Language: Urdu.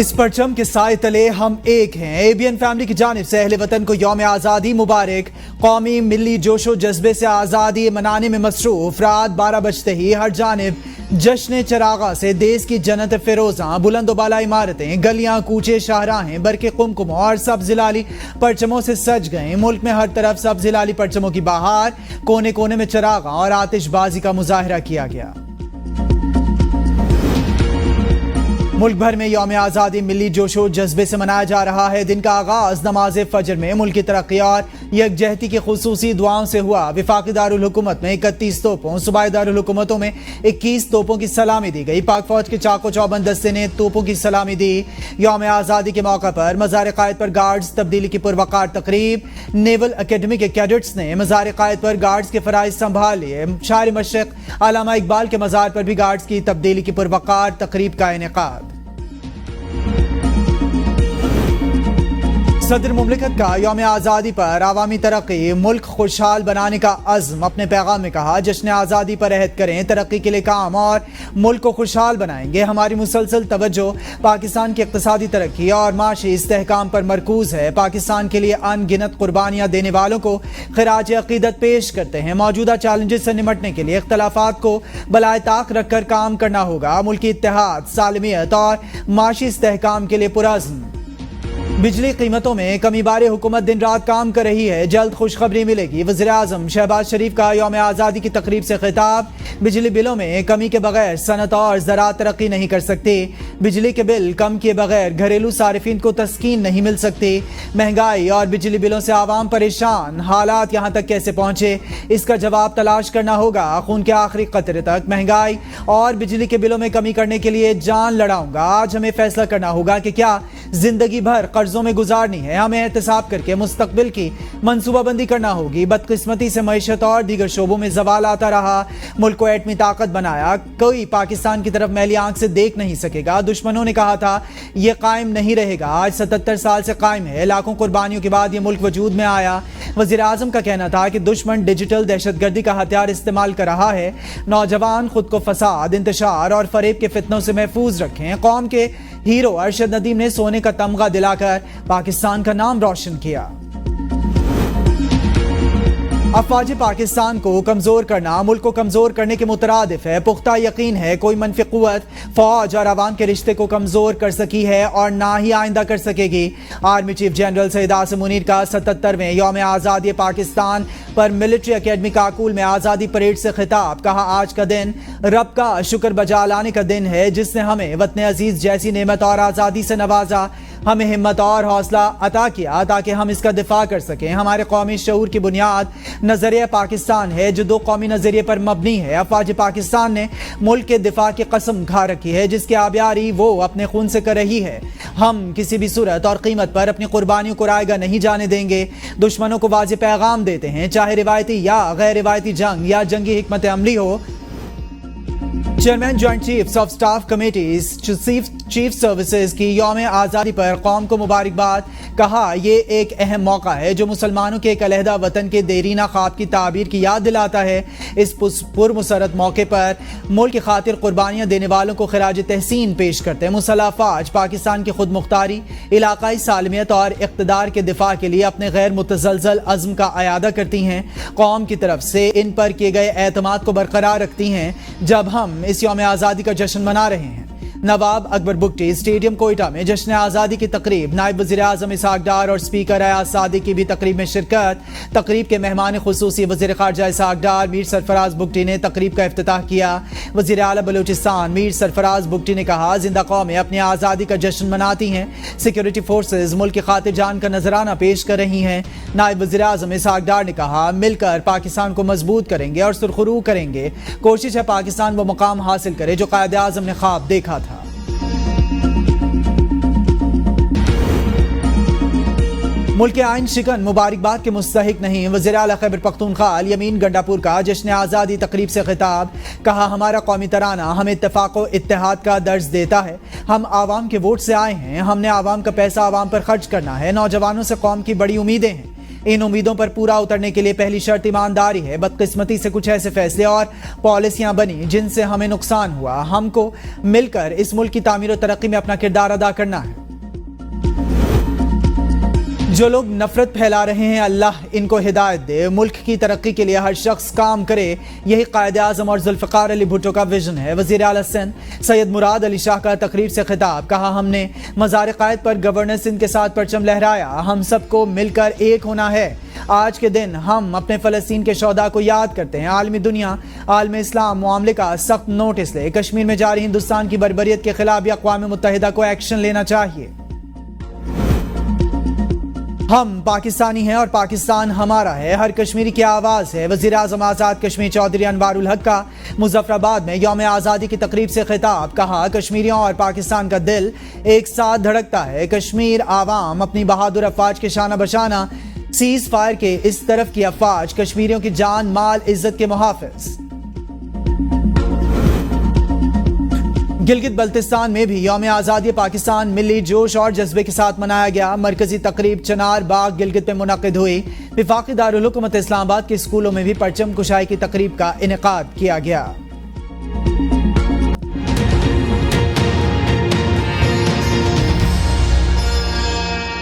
اس پرچم کے سائے تلے ہم ایک ہیں۔ ABN فیملی کی جانب سے اہل وطن کو یوم آزادی مبارک۔ قومی ملی جوش و جذبے سے آزادی منانے میں مصروف رات 12 بجتے ہی ہر جانب جشن چراغاں سے دیس کی جنت فیروزاں، بلند و بالا عمارتیں، گلیاں، کوچے، شاہراہیں برق قمقموں اور سبز لالی پرچموں سے سج گئے۔ ملک میں ہر طرف سبز لالی پرچموں کی بہار، کونے کونے میں چراغاں اور آتش بازی کا مظاہرہ کیا گیا۔ ملک بھر میں یوم آزادی ملی جوش و جذبے سے منایا جا رہا ہے۔ دن کا آغاز نماز فجر میں ملک کی ترقی اور یکجہتی کی خصوصی دعاؤں سے ہوا۔ وفاقی دارالحکومت میں 31 توپوں، صوبائی دارالحکومتوں میں 21 توپوں کی سلامی دی گئی۔ پاک فوج کے چاق و چوبند دستے نے توپوں کی سلامی دی۔ یوم آزادی کے موقع پر مزار قائد پر گارڈز تبدیلی کی پروقار تقریب۔ نیول اکیڈمی کے کیڈٹس نے مزار قائد پر گارڈز کے فرائض سنبھال لیے۔ شاعر مشرق علامہ اقبال کے مزار پر بھی گارڈز کی تبدیلی کی پروقار تقریب کا انعقاد۔ صدر مملکت کا یوم آزادی پر عوامی ترقی، ملک خوشحال بنانے کا عزم۔ اپنے پیغام میں کہا، جشن آزادی پر عہد کریں، ترقی کے لیے کام اور ملک کو خوشحال بنائیں گے۔ ہماری مسلسل توجہ پاکستان کی اقتصادی ترقی اور معاشی استحکام پر مرکوز ہے۔ پاکستان کے لیے ان گنت قربانیاں دینے والوں کو خراج عقیدت پیش کرتے ہیں۔ موجودہ چیلنجز سے نمٹنے کے لیے اختلافات کو بالائے طاق رکھ کر کام کرنا ہوگا۔ ملکی اتحاد، سالمیت اور معاشی استحکام کے لیے پرعزم۔ بجلی قیمتوں میں کمی بارے حکومت دن رات کام کر رہی ہے، جلد خوشخبری ملے گی۔ وزیر اعظم شہباز شریف کا یوم آزادی کی تقریب سے خطاب۔ بجلی بلوں میں کمی کے بغیر صنعت اور زراعت ترقی نہیں کر سکتی۔ بجلی کے بل کم کیے بغیر گھریلو صارفین کو تسکین نہیں مل سکتی۔ مہنگائی اور بجلی بلوں سے عوام پریشان، حالات یہاں تک کیسے پہنچے، اس کا جواب تلاش کرنا ہوگا۔ خون کے آخری قطرے تک مہنگائی اور بجلی کے بلوں میں کمی کرنے کے لیے جان لڑاؤں گا۔ آج ہمیں فیصلہ کرنا ہوگا کہ کیا زندگی بھر قرضوں میں گزارنی ہے۔ ہمیں احتساب کر کے مستقبل کی منصوبہ بندی کرنا ہوگی۔ بدقسمتی سے معیشت اور دیگر شعبوں میں زوال آتا رہا، ملک کو ایٹمی طاقت بنایا، کوئی پاکستان کی طرف میلی آنکھ سے دیکھ نہیں سکے گا۔ دشمنوں نے کہا تھا یہ قائم نہیں رہے گا، آج 77 سال سے قائم ہے۔ لاکھوں قربانیوں کے بعد یہ ملک وجود میں آیا۔ وزیر اعظم کا کہنا تھا کہ دشمن ڈیجیٹل دہشت گردی کا ہتھیار استعمال کر رہا ہے۔ نوجوان خود کو فساد، انتشار اور فریب کے فتنوں سے محفوظ رکھیں۔ قوم کے ہیرو ارشد ندیم نے سونے کا تمغہ دلا کر پاکستان کا نام روشن کیا۔ افواج پاکستان کو کمزور کرنا ملک کو کمزور کرنے کے مترادف ہے۔ پختہ یقین ہے کوئی منفی قوت فوج اور عوام کے رشتے کو کمزور کر سکی ہے اور نہ ہی آئندہ کر سکے گی۔ Army chief general Syed Asim Munir کا 77ویں یوم آزادی پاکستان پر ملٹری اکیڈمی کاکول میں آزادی پریڈ سے خطاب۔ کہا، آج کا دن رب کا شکر بجا لانے کا دن ہے جس نے ہمیں وطن عزیز جیسی نعمت اور آزادی سے نوازا، ہمیں ہمت اور حوصلہ عطا کیا تاکہ ہم اس کا دفاع کر سکیں۔ ہمارے قومی شعور کی بنیاد نظریہ پاکستان ہے جو دو قومی نظریے پر مبنی ہے۔ افواج پاکستان نے ملک کے دفاع کی قسم کھا رکھی ہے جس کی آبیاری وہ اپنے خون سے کر رہی ہے۔ ہم کسی بھی صورت اور قیمت پر اپنی قربانیوں کو رائیگاں نہیں جانے دیں گے۔ دشمنوں کو واضح پیغام دیتے ہیں، چاہے روایتی یا غیر روایتی جنگ یا جنگی حکمت عملی ہو۔ Chairman joint chiefs of staff committees chief services کی یوم آزادی پر قوم کو مبارکباد۔ کہا، یہ ایک اہم موقع ہے جو مسلمانوں کے ایک علیحدہ وطن کے دیرینہ خواب کی تعبیر کی یاد دلاتا ہے۔ اس پرمسرت موقع پر ملک کی خاطر قربانیاں دینے والوں کو خراج تحسین پیش کرتے ہیں۔ مسلح افواج پاکستان کی خود مختاری، علاقائی سالمیت اور اقتدار کے دفاع کے لیے اپنے غیر متزلزل عزم کا اعادہ کرتی ہیں۔ قوم کی طرف سے ان پر کیے گئے اعتماد کو برقرار رکھتی ہیں جب ہم اس یوم آزادی کا جشن منا رہے ہیں۔ نواب اکبر بگٹی اسٹیڈیم کوئٹہ میں جشن آزادی کی تقریب، نائب وزیر اعظم اسحاق ڈار اور اسپیکر ایاز صادق کی بھی تقریب میں شرکت۔ تقریب کے مہمان خصوصی وزیر خارجہ اسحاق ڈار میر سرفراز بگٹی نے تقریب کا افتتاح کیا۔ وزیر اعلیٰ بلوچستان میر سرفراز بگٹی نے کہا، زندہ قومیں اپنی آزادی کا جشن مناتی ہیں، سیکیورٹی فورسز ملک کی خاطر جان کا نذرانہ پیش کر رہی ہیں۔ نائب وزیر اعظم اسحاق ڈار نے کہا، مل کر پاکستان کو مضبوط کریں گے اور سرخرو کریں گے۔ کوشش ہے پاکستان وہ مقام حاصل کرے جو قائد اعظم نے خواب دیکھا تھا۔ ملک کے آئین شکن مبارکباد کے مستحق نہیں، وزیر اعلیٰ خیبر پختونخوا الیمین گنڈاپور کا جشن آزادی تقریب سے خطاب۔ کہا، ہمارا قومی ترانہ ہمیں اتفاق و اتحاد کا درس دیتا ہے۔ ہم عوام کے ووٹ سے آئے ہیں، ہم نے عوام کا پیسہ عوام پر خرچ کرنا ہے۔ نوجوانوں سے قوم کی بڑی امیدیں ہیں۔ ان امیدوں پر پورا اترنے کے لیے پہلی شرط ایمانداری ہے۔ بدقسمتی سے کچھ ایسے فیصلے اور پالیسیاں بنی جن سے ہمیں نقصان ہوا۔ ہم کو مل کر اس ملک کی تعمیر و ترقی میں اپنا کردار ادا کرنا ہے۔ جو لوگ نفرت پھیلا رہے ہیں اللہ ان کو ہدایت دے، ملک کی ترقی کے لیے ہر شخص کام کرے، یہی قائد اعظم اور ذوالفقار علی بھٹو کا ویژن ہے۔ وزیر اعلیٰ سندھ سید مراد علی شاہ کا تقریب سے خطاب، کہا ہم نے مزار قائد پر گورنر سندھ کے ساتھ پرچم لہرایا، ہم سب کو مل کر ایک ہونا ہے۔ آج کے دن ہم اپنے فلسطین کے شہداء کو یاد کرتے ہیں۔ عالمی دنیا، عالم اسلام معاملے کا سخت نوٹس لے، کشمیر میں جاری ہندوستان کی بربریت کے خلاف بھی اقوام متحدہ کو ایکشن لینا چاہیے۔ ہم پاکستانی ہیں اور پاکستان ہمارا ہے، ہر کشمیری کی آواز ہے۔ وزیر اعظم آزاد کشمیر چودھری انوار الحق کا مظفر آباد میں یوم آزادی کی تقریب سے خطاب، کہا کشمیریوں اور پاکستان کا دل ایک ساتھ دھڑکتا ہے۔ کشمیر عوام اپنی بہادر افواج کے شانہ بشانہ سیز فائر کے اس طرف کی افواج کشمیریوں کی جان مال عزت کے محافظ۔ گلگت بلتستان میں بھی یوم آزادی پاکستان ملی جوش اور جذبے کے ساتھ منایا گیا۔ مرکزی تقریب چنار باغ گلگت میں منعقد ہوئی۔ وفاقی دارالحکومت اسلام آباد کے اسکولوں میں بھی پرچم کشائی کی تقریب کا انعقاد کیا گیا۔